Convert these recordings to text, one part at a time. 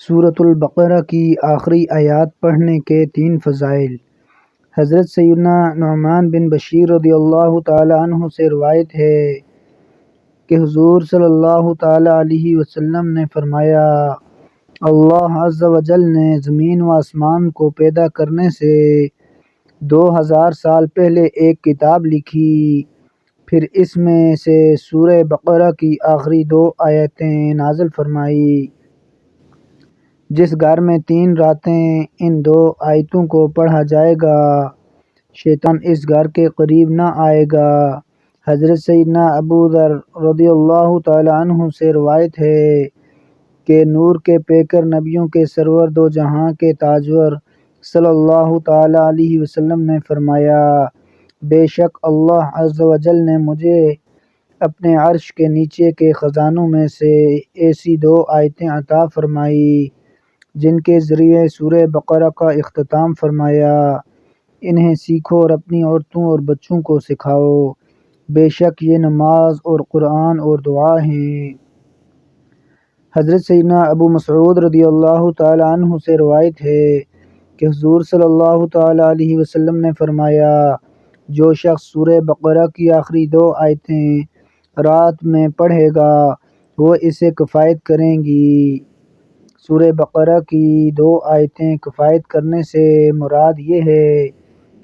سورۃ البقرہ کی آخری آیات پڑھنے کے 3 فضائل۔ حضرت سیدنا نعمان بن بشیر رضی اللہ تعالی عنہ سے روایت ہے کہ حضور صلی اللہ تعالی علیہ وسلم نے فرمایا، اللہ عز و جل نے زمین و آسمان کو پیدا کرنے سے 2000 سال پہلے ایک کتاب لکھی، پھر اس میں سے سورہ بقرہ کی آخری 2 آیتیں نازل فرمائی۔ جس گھر میں 3 راتیں ان 2 آیتوں کو پڑھا جائے گا، شیطان اس گھر کے قریب نہ آئے گا۔ حضرت سیدنا ابو ذر رضی اللہ تعالی عنہ سے روایت ہے کہ نور کے پیکر، نبیوں کے سرور، دو جہاں کے تاجور صلی اللہ تعالی علیہ وسلم نے فرمایا، بے شک اللہ عز و جل نے مجھے اپنے عرش کے نیچے کے خزانوں میں سے ایسی 2 آیتیں عطا فرمائیں جن کے ذریعے سورہ بقرہ کا اختتام فرمایا۔ انہیں سیکھو اور اپنی عورتوں اور بچوں کو سکھاؤ، بے شک یہ نماز اور قرآن اور دعا ہیں۔ حضرت سیدنا ابو مسعود رضی اللہ تعالی عنہ سے روایت ہے کہ حضور صلی اللہ تعالی علیہ وسلم نے فرمایا، جو شخص سورہ بقرہ کی آخری 2 آیتیں رات میں پڑھے گا وہ اسے کفایت کریں گی۔ سورہ بقرہ کی 2 آیتیں کفایت کرنے سے مراد یہ ہے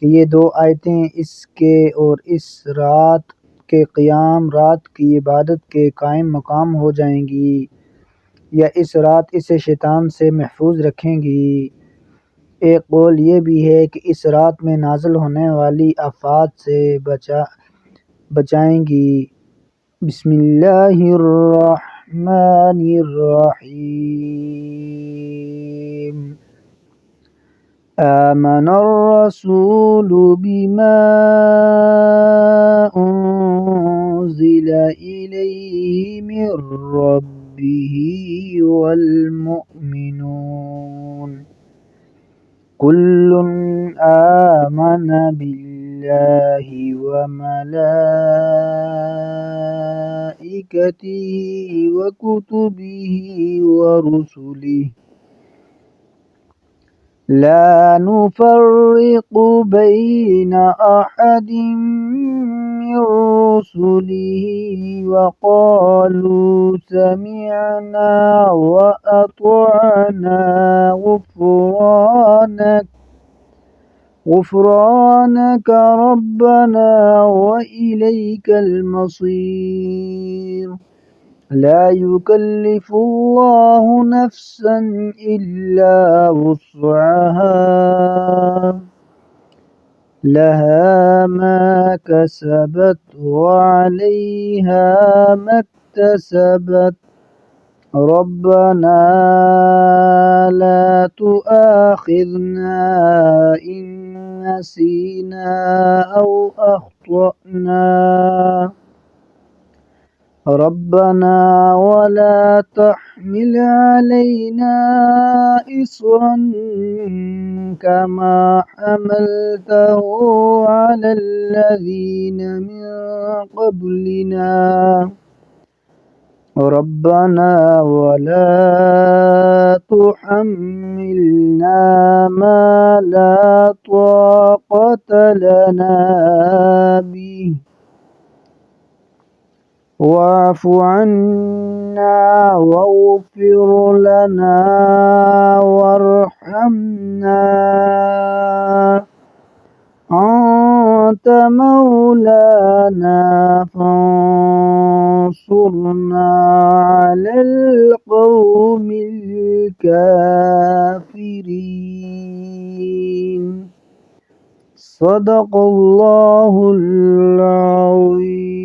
کہ یہ 2 آیتیں اس کے اور اس رات کے قیام، رات کی عبادت کے قائم مقام ہو جائیں گی، یا اس رات اسے شیطان سے محفوظ رکھیں گی۔ ایک قول یہ بھی ہے کہ اس رات میں نازل ہونے والی آفات سے بچائیں گی۔ بسم اللہ الرحمن الرحیم۔ آمن الرسول بما انزل الیہ من ربہ والمؤمنون کل آمن باللہ وملائکتہ وکتبہ ورسلہ لا نفرق بین احد من رسلہ وقالوا سمعنا واطعنا غفرانک ربنا وإلیک المصیر۔ لا يكلف الله نفسا إلا وسعها لها ما كسبت وعليها ما اكتسبت ربنا لا تؤاخذنا إن نسينا أو أخطأنا ربنا ولا تحمل علينا إصرا كما حملته على الذين من قبلنا ربنا ولا تحملنا ما لا طاقة لنا به واعف عنا واغفر لنا وارحمنا أنت مولانا فانصرنا على القوم الكافرين۔ صدق اللہ العظیم۔